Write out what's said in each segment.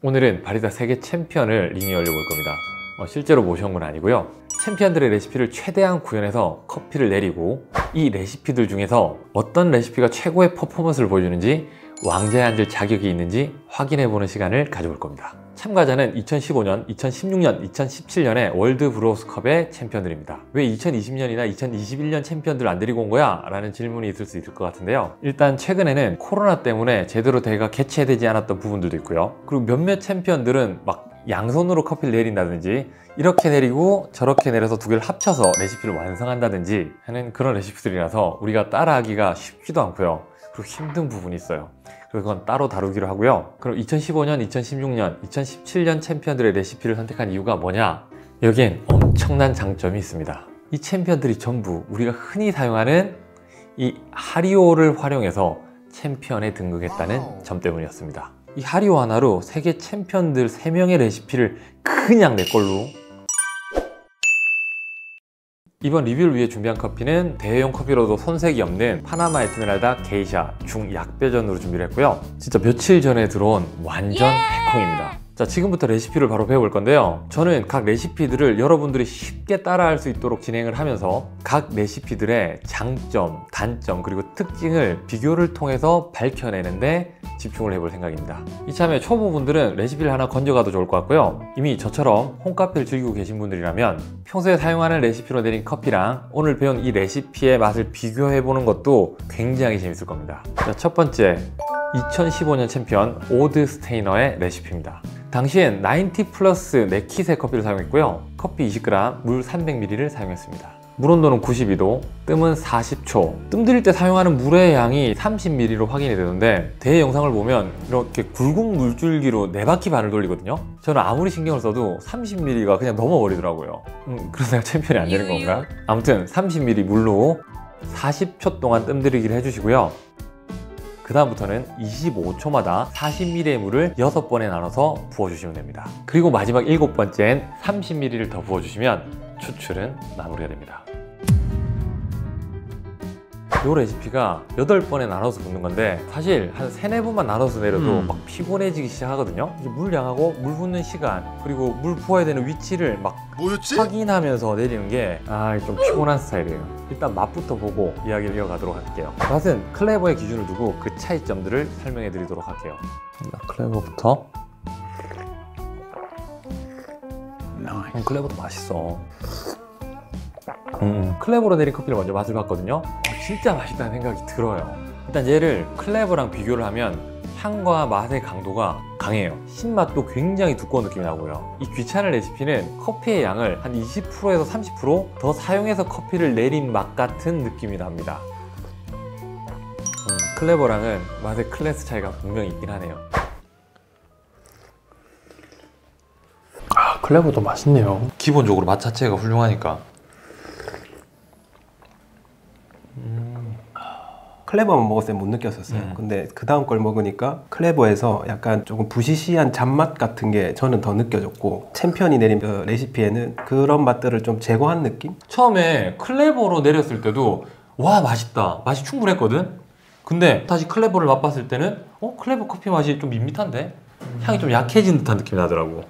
오늘은 바리스타 세계 챔피언을 링에 올려볼 겁니다. 실제로 모셔온 건 아니고요. 챔피언들의 레시피를 최대한 구현해서 커피를 내리고 이 레시피들 중에서 어떤 레시피가 최고의 퍼포먼스를 보여주는지 왕자에 앉을 자격이 있는지 확인해보는 시간을 가져볼 겁니다. 참가자는 2015년, 2016년, 2017년의 월드 브로우스컵의 챔피언들입니다. 왜 2020년이나 2021년 챔피언들 안 데리고 온 거야? 라는 질문이 있을 수 있을 것 같은데요. 일단 최근에는 코로나 때문에 제대로 대회가 개최되지 않았던 부분들도 있고요. 그리고 몇몇 챔피언들은 막 양손으로 커피를 내린다든지 이렇게 내리고 저렇게 내려서 두 개를 합쳐서 레시피를 완성한다든지 하는 그런 레시피들이라서 우리가 따라하기가 쉽지도 않고요. 그리고 힘든 부분이 있어요. 그래서 그건 따로 다루기로 하고요. 그럼 2015년, 2016년, 2017년 챔피언들의 레시피를 선택한 이유가 뭐냐? 여기엔 엄청난 장점이 있습니다. 이 챔피언들이 전부 우리가 흔히 사용하는 이 하리오를 활용해서 챔피언에 등극했다는 점 때문이었습니다. 이 하리오 하나로 세계 챔피언들 3명의 레시피를 그냥 내 걸로. 이번 리뷰를 위해 준비한 커피는 대회용 커피로도 손색이 없는 파나마 에스메랄다 게이샤 중약배전으로 준비를 했고요. 진짜 며칠 전에 들어온 완전 해콩입니다. 자, 지금부터 레시피를 바로 배워볼 건데요. 저는 각 레시피들을 여러분들이 쉽게 따라할 수 있도록 진행을 하면서 각 레시피들의 장점, 단점, 그리고 특징을 비교를 통해서 밝혀내는데 집중을 해볼 생각입니다. 이참에 초보분들은 레시피를 하나 건져가도 좋을 것 같고요. 이미 저처럼 홈카페를 즐기고 계신 분들이라면 평소에 사용하는 레시피로 내린 커피랑 오늘 배운 이 레시피의 맛을 비교해보는 것도 굉장히 재밌을 겁니다. 자, 첫 번째, 2015년 챔피언 오드 스테이너의 레시피입니다. 당시엔 90 플러스 네킷의 커피를 사용했고요. 커피 20g, 물 300ml를 사용했습니다. 물 온도는 92도, 뜸은 40초. 뜸 들일 때 사용하는 물의 양이 30ml로 확인이 되는데 대회 영상을 보면 이렇게 굵은 물줄기로 4바퀴 반을 돌리거든요. 저는 아무리 신경을 써도 30ml가 그냥 넘어버리더라고요. 그래서 내가 챔피언이 안 되는 건가? 아무튼 30ml 물로 40초 동안 뜸 들이기를 해주시고요. 그 다음부터는 25초마다 40ml의 물을 6번에 나눠서 부어주시면 됩니다. 그리고 마지막 7번째엔 30ml를 더 부어주시면 추출은 마무리가 됩니다. 이 레시피가 8번에 나눠서 붓는 건데 사실 한 3-4번만 나눠서 내려도 막 피곤해지기 시작하거든요. 이제 물 양하고 물 붓는 시간 그리고 물 부어야 되는 위치를 막 확인하면서 내리는 게 좀 피곤한 스타일이에요. 일단 맛부터 보고 이야기를 이어가도록 할게요. 맛은 클레버의 기준을 두고 그 차이점들을 설명해 드리도록 할게요. 클레버부터. 클레버도 맛있어. 클레버로 내린 커피를 먼저 맛을 봤거든요. 진짜 맛있다는 생각이 들어요. 일단 얘를 클레버랑 비교를 하면 향과 맛의 강도가 강해요. 신맛도 굉장히 두꺼운 느낌이 나고요. 이 귀찮은 레시피는 커피의 양을 한 20%에서 30% 더 사용해서 커피를 내린 맛 같은 느낌이 납니다. 클레버랑은 맛의 클래스 차이가 분명히 있긴 하네요. 클레버도 맛있네요. 기본적으로 맛 자체가 훌륭하니까. 클레버만 먹었을 때 못 느꼈었어요. 근데 그 다음 걸 먹으니까 클레버에서 약간 조금 부시시한 잡맛 같은 게 저는 더 느껴졌고 챔피언이 내린 그 레시피에는 그런 맛들을 좀 제거한 느낌? 처음에 클레버로 내렸을 때도 와 맛있다, 맛이 충분했거든? 근데 다시 클레버를 맛봤을 때는 클레버 커피 맛이 좀 밋밋한데? 향이 좀 약해진 듯한 느낌이 나더라고.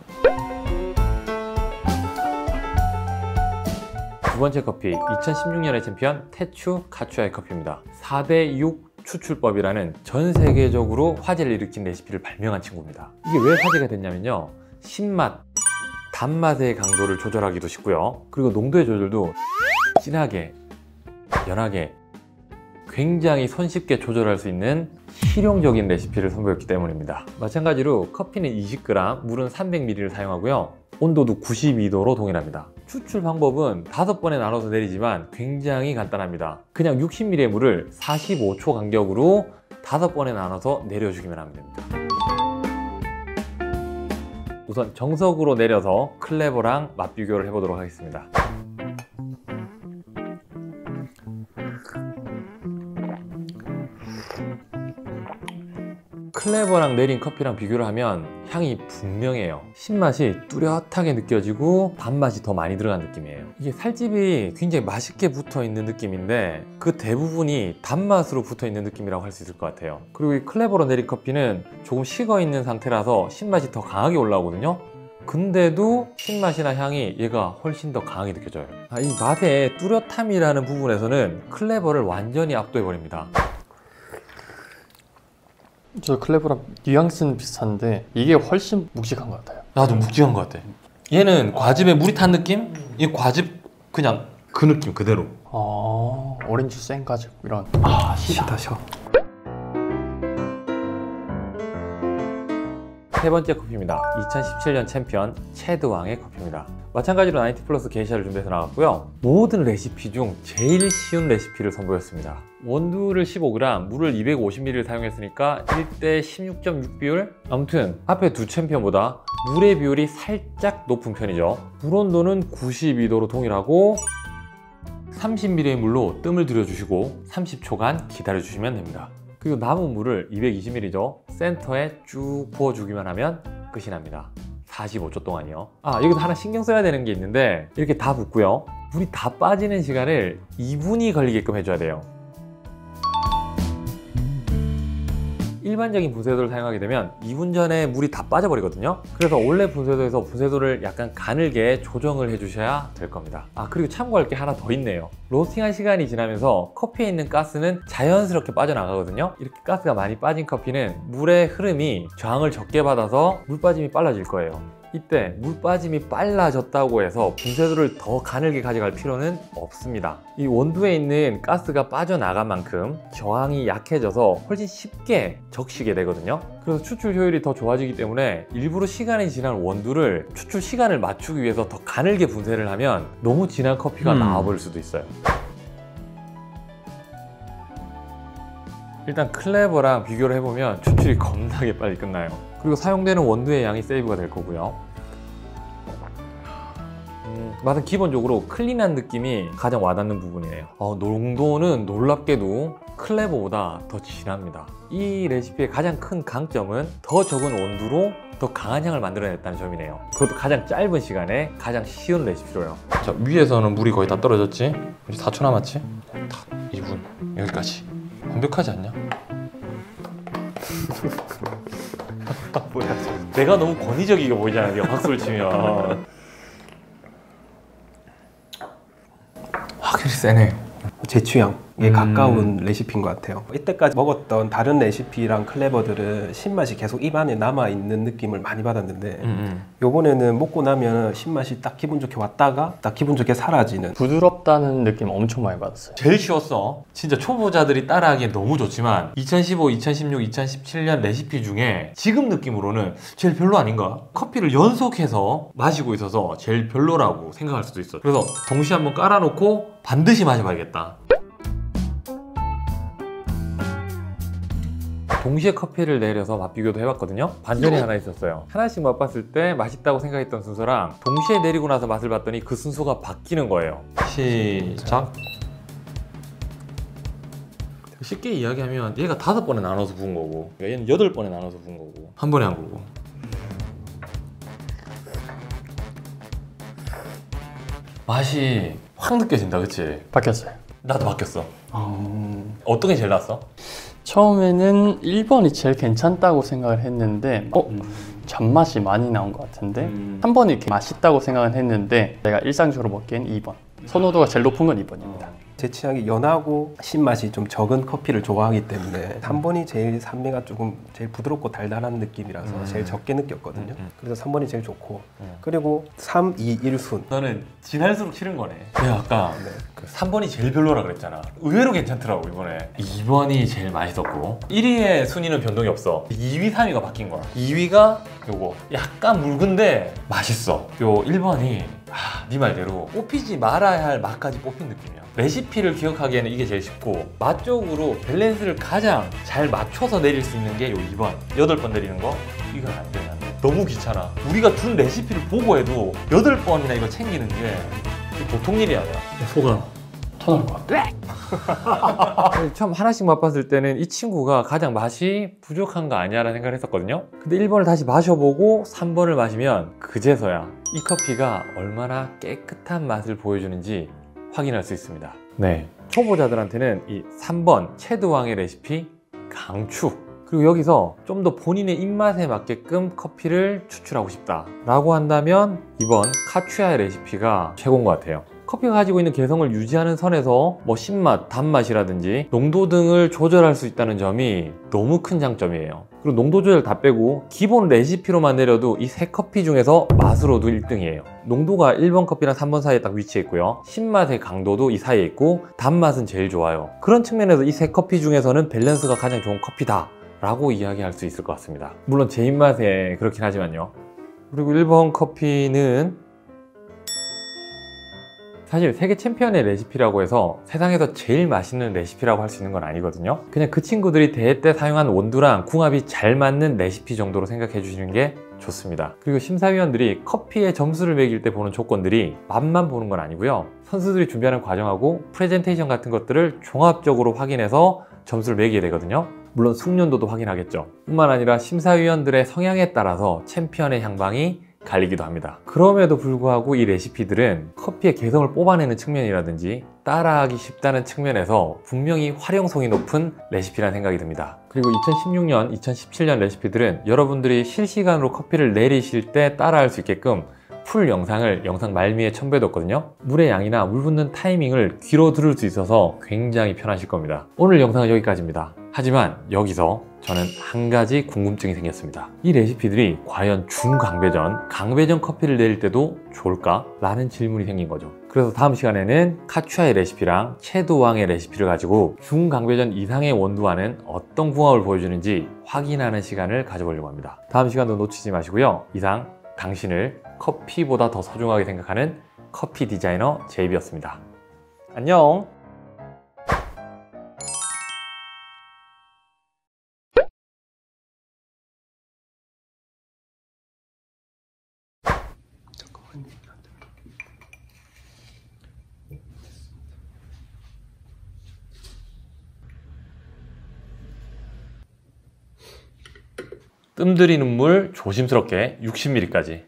두 번째 커피, 2016년의 챔피언 테추 카추아의 커피입니다. 4대6 추출법이라는 전 세계적으로 화제를 일으킨 레시피를 발명한 친구입니다. 이게 왜 화제가 됐냐면요, 신맛, 단맛의 강도를 조절하기도 쉽고요. 그리고 농도의 조절도 진하게, 연하게 굉장히 손쉽게 조절할 수 있는 실용적인 레시피를 선보였기 때문입니다. 마찬가지로 커피는 20g, 물은 300ml를 사용하고요. 온도도 92도로 동일합니다. 추출 방법은 5번에 나눠서 내리지만 굉장히 간단합니다. 그냥 60ml의 물을 45초 간격으로 5번에 나눠서 내려주기만 하면 됩니다. 우선 정석으로 내려서 클레버랑 맛 비교를 해보도록 하겠습니다. 클레버랑 내린 커피랑 비교를 하면 향이 분명해요. 신맛이 뚜렷하게 느껴지고 단맛이 더 많이 들어간 느낌이에요. 이게 살집이 굉장히 맛있게 붙어 있는 느낌인데 그 대부분이 단맛으로 붙어 있는 느낌이라고 할 수 있을 것 같아요. 그리고 이 클레버로 내린 커피는 조금 식어 있는 상태라서 신맛이 더 강하게 올라오거든요. 근데도 신맛이나 향이 얘가 훨씬 더 강하게 느껴져요. 이 맛의 뚜렷함이라는 부분에서는 클레버를 완전히 압도해버립니다. 저 클레버랑 뉘앙스는 비슷한데 이게 훨씬 묵직한 것 같아요. 나도 묵직한 것 같아. 얘는 과즙에 물이 탄 느낌? 이 과즙 그냥 그 느낌 그대로. 오렌지 생과즙 이런. 시다 셔. 세 번째 커피입니다. 2017년 챔피언 체드왕의 커피입니다. 마찬가지로 90플러스 게이샤를 준비해서 나왔고요. 모든 레시피 중 제일 쉬운 레시피를 선보였습니다. 원두를 15g, 물을 250ml 사용했으니까 1대 16.6 비율? 아무튼 앞에 두 챔피언보다 물의 비율이 살짝 높은 편이죠. 물 온도는 92도로 동일하고 30ml의 물로 뜸을 들여주시고 30초간 기다려주시면 됩니다. 그리고 남은 물을 220ml죠. 센터에 쭉 부어주기만 하면 끝이 납니다. 45초 동안이요. 여기서 하나 신경 써야 되는 게 있는데 이렇게 다 붓고요. 물이 다 빠지는 시간을 2분이 걸리게끔 해줘야 돼요. 일반적인 분쇄도를 사용하게 되면 2분 전에 물이 다 빠져버리거든요. 그래서 원래 분쇄도에서 분쇄도를 약간 가늘게 조정을 해주셔야 될 겁니다. 그리고 참고할 게 하나 더 있네요. 로스팅한 시간이 지나면서 커피에 있는 가스는 자연스럽게 빠져나가거든요. 이렇게 가스가 많이 빠진 커피는 물의 흐름이 저항을 적게 받아서 물 빠짐이 빨라질 거예요. 이때 물 빠짐이 빨라졌다고 해서 분쇄도를 더 가늘게 가져갈 필요는 없습니다. 이 원두에 있는 가스가 빠져나간 만큼 저항이 약해져서 훨씬 쉽게 적시게 되거든요. 그래서 추출 효율이 더 좋아지기 때문에 일부러 시간이 지난 원두를 추출 시간을 맞추기 위해서 더 가늘게 분쇄를 하면 너무 진한 커피가 나와버릴 수도 있어요. 일단 클레버랑 비교를 해보면 추출이 겁나게 빨리 끝나요. 그리고 사용되는 원두의 양이 세이브가 될 거고요. 맛은 기본적으로 클린한 느낌이 가장 와닿는 부분이에요. 농도는 놀랍게도 클레버보다 더 진합니다. 이 레시피의 가장 큰 강점은 더 적은 온두로 더 강한 향을 만들어냈다는 점이네요. 그것도 가장 짧은 시간에 가장 쉬운 레시피로요. 자, 위에서는 물이 거의 다 떨어졌지? 이제 4초 남았지? 딱 2분 여기까지. 완벽하지 않냐? 뭐야, 내가 너무 권위적이게 보이잖아, 네가 박수를 치면. 확실히 세네. 제 취향에 가까운 레시피인 것 같아요. 이때까지 먹었던 다른 레시피랑 클레버들은 신맛이 계속 입안에 남아있는 느낌을 많이 받았는데 요번에는 먹고 나면 신맛이 딱 기분 좋게 왔다가 딱 기분 좋게 사라지는. 부드럽다는 느낌 엄청 많이 받았어요. 제일 쉬웠어. 진짜 초보자들이 따라하기엔 너무 좋지만 2015, 2016, 2017년 레시피 중에 지금 느낌으로는 제일 별로 아닌가? 커피를 연속해서 마시고 있어서 제일 별로라고 생각할 수도 있어. 그래서 동시에 한번 깔아놓고 반드시 마셔봐야겠다. 동시에 커피를 내려서 맛 비교도 해봤거든요. 반전이 하나 있었어요. 하나씩 맛봤을 때 맛있다고 생각했던 순서랑 동시에 내리고 나서 맛을 봤더니 그 순서가 바뀌는 거예요. 시작. 쉽게 이야기하면 얘가 5번에 나눠서 부은 거고 얘는 8번에 나눠서 부은 거고 한 번에 한 거고. 맛이 확 느껴진다, 그치? 바뀌었어요. 나도 바뀌었어. 어떤 게 제일 낫어? 처음에는 1번이 제일 괜찮다고 생각을 했는데 잔맛이 많이 나온 것 같은데 3번이 이렇게 맛있다고 생각을 했는데 내가 일상적으로 먹기엔 2번. 선호도가 제일 높은 건 2번입니다. 제 취향이 연하고 신맛이 좀 적은 커피를 좋아하기 때문에 3번이 제일 산미가 조금 제일 부드럽고 달달한 느낌이라서 제일 적게 느꼈거든요. 그래서 3번이 제일 좋고 그리고 3, 2, 1순. 너는 진할수록 싫은 거네. 내가 아까 그 3번이 제일 별로라 그랬잖아. 의외로 괜찮더라고 이번에. 2번이 제일 맛있었고 1위의 순위는 변동이 없어. 2위, 3위가 바뀐 거야. 2위가 요거 약간 묽은데 맛있어. 요 1번이 네 말대로 뽑히지 말아야 할 맛까지 뽑힌 느낌이야. 레시피를 기억하기에는 이게 제일 쉽고 맛 쪽으로 밸런스를 가장 잘 맞춰서 내릴 수 있는 게 요 2번 8번 내리는 거. 이건 안 돼, 안 돼. 너무 귀찮아. 우리가 준 레시피를 보고 해도 8번이나 이거 챙기는 게 보통 일이 아니야. 소감. 더 나을 것 같아. 처음 하나씩 맛봤을 때는 이 친구가 가장 맛이 부족한 거 아니야 라는 생각을 했었거든요. 근데 1번을 다시 마셔보고 3번을 마시면 그제서야 이 커피가 얼마나 깨끗한 맛을 보여주는지 확인할 수 있습니다. 네, 초보자들한테는 이 3번 채드왕의 레시피 강추. 그리고 여기서 좀 더 본인의 입맛에 맞게끔 커피를 추출하고 싶다 라고 한다면 2번 카츄야의 레시피가 최고인 것 같아요. 커피가 가지고 있는 개성을 유지하는 선에서 뭐 신맛, 단맛이라든지 농도 등을 조절할 수 있다는 점이 너무 큰 장점이에요. 그리고 농도 조절 다 빼고 기본 레시피로만 내려도 이 세 커피 중에서 맛으로도 1등이에요. 농도가 1번 커피랑 3번 사이에 딱 위치해 있고요. 신맛의 강도도 이 사이에 있고 단맛은 제일 좋아요. 그런 측면에서 이 세 커피 중에서는 밸런스가 가장 좋은 커피다 라고 이야기할 수 있을 것 같습니다. 물론 제 입맛에 그렇긴 하지만요. 그리고 1번 커피는 사실 세계 챔피언의 레시피라고 해서 세상에서 제일 맛있는 레시피라고 할 수 있는 건 아니거든요. 그냥 그 친구들이 대회 때 사용한 원두랑 궁합이 잘 맞는 레시피 정도로 생각해 주시는 게 좋습니다. 그리고 심사위원들이 커피에 점수를 매길 때 보는 조건들이 맛만 보는 건 아니고요. 선수들이 준비하는 과정하고 프레젠테이션 같은 것들을 종합적으로 확인해서 점수를 매기게 되거든요. 물론 숙련도도 확인하겠죠. 뿐만 아니라 심사위원들의 성향에 따라서 챔피언의 향방이 갈리기도 합니다. 그럼에도 불구하고 이 레시피들은 커피의 개성을 뽑아내는 측면이라든지 따라하기 쉽다는 측면에서 분명히 활용성이 높은 레시피라는 생각이 듭니다. 그리고 2016년, 2017년 레시피들은 여러분들이 실시간으로 커피를 내리실 때 따라할 수 있게끔 풀 영상을 영상 말미에 첨부해뒀거든요. 물의 양이나 물 붓는 타이밍을 귀로 들을 수 있어서 굉장히 편하실 겁니다. 오늘 영상은 여기까지입니다. 하지만 여기서 저는 한 가지 궁금증이 생겼습니다. 이 레시피들이 과연 중강배전, 강배전 커피를 내릴 때도 좋을까? 라는 질문이 생긴 거죠. 그래서 다음 시간에는 카츄야의 레시피랑 채도왕의 레시피를 가지고 중강배전 이상의 원두와는 어떤 궁합을 보여주는지 확인하는 시간을 가져보려고 합니다. 다음 시간도 놓치지 마시고요. 이상 당신을 커피보다 더 소중하게 생각하는 커피 디자이너 제이비였습니다. 안녕! 뜸 들이는 물 조심스럽게 60ml까지.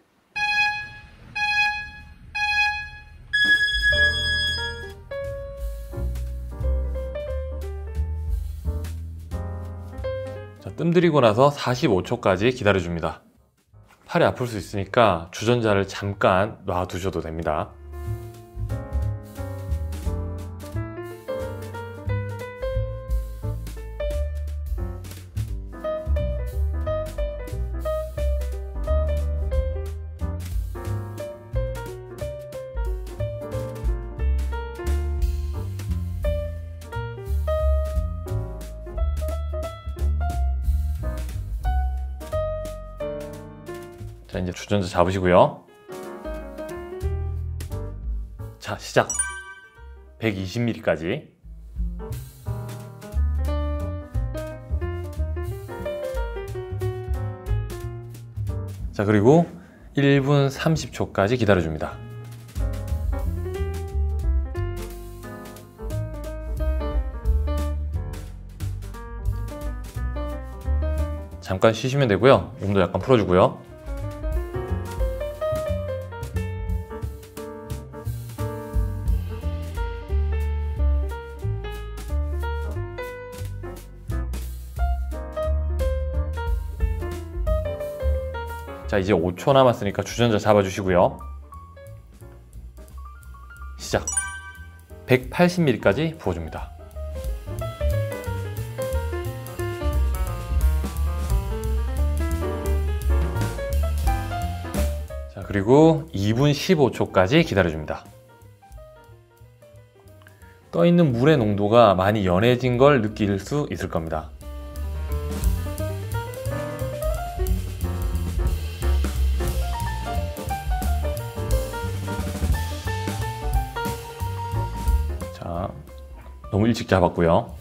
자, 뜸 들이고 나서 45초까지 기다려줍니다. 팔이 아플 수 있으니까 주전자를 잠깐 놔두셔도 됩니다. 자, 이제 주전자 잡으시고요. 자, 시작! 120ml까지. 자, 그리고 1분 30초까지 기다려줍니다. 잠깐 쉬시면 되고요. 몸도 약간 풀어주고요. 자, 이제 5초 남았으니까 주전자 잡아주시고요. 시작! 180ml까지 부어줍니다. 자, 그리고 2분 15초까지 기다려줍니다. 떠있는 물의 농도가 많이 연해진 걸 느낄 수 있을 겁니다. 자, 너무 일찍 잡았고요.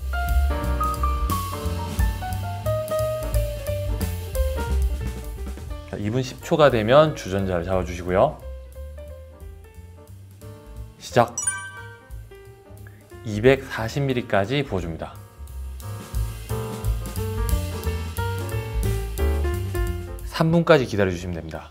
자, 2분 10초가 되면 주전자를 잡아주시고요. 시작! 240ml까지 부어줍니다. (3분까지) 기다려주시면 됩니다.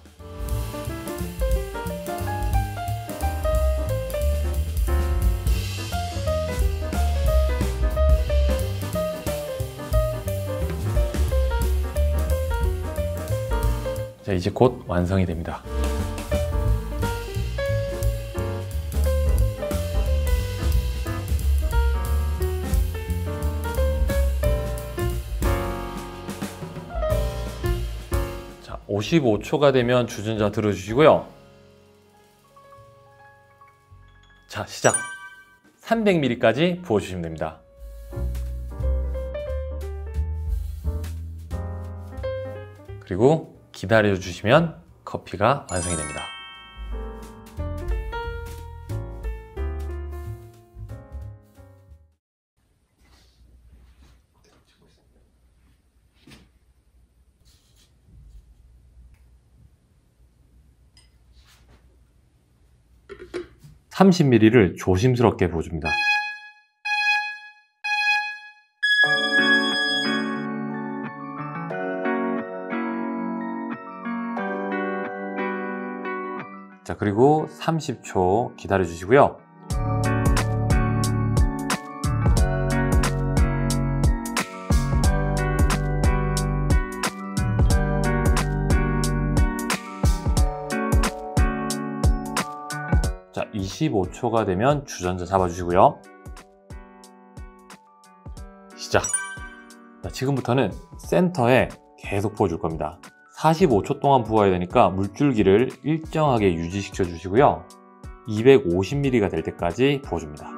자, 이제 곧 완성이 됩니다. 자, 55초가 되면 주전자 들어주시고요. 자, 시작! 300ml까지 부어주시면 됩니다. 그리고 기다려주시면 커피가 완성이 됩니다. (30ml를) 조심스럽게 부어줍니다. 자, 그리고 30초 기다려 주시고요. 자, 25초가 되면 주전자 잡아주시고요. 시작! 자, 지금부터는 센터에 계속 부어줄 겁니다. 45초 동안 부어야 되니까 물줄기를 일정하게 유지시켜 주시고요. 250ml가 될 때까지 부어줍니다.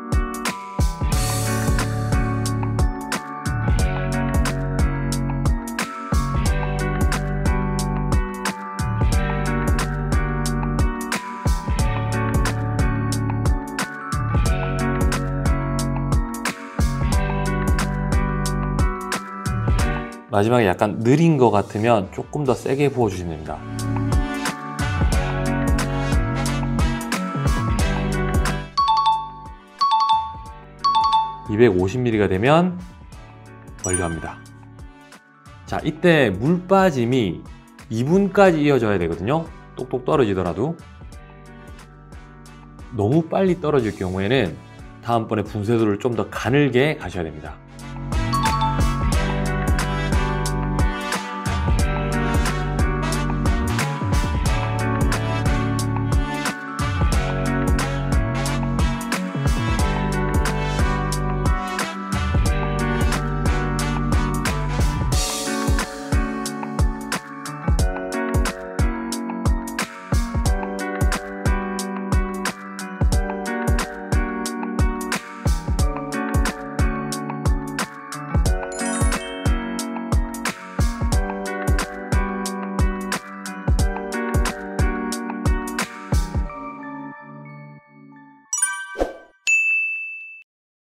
마지막에 약간 느린 것 같으면 조금 더 세게 부어주시면 됩니다. (250ml가) 되면 완료합니다. 자, 이때 물 빠짐이 2분까지 이어져야 되거든요. 똑똑 떨어지더라도. 너무 빨리 떨어질 경우에는 다음번에 분쇄도를 좀 더 가늘게 가셔야 됩니다.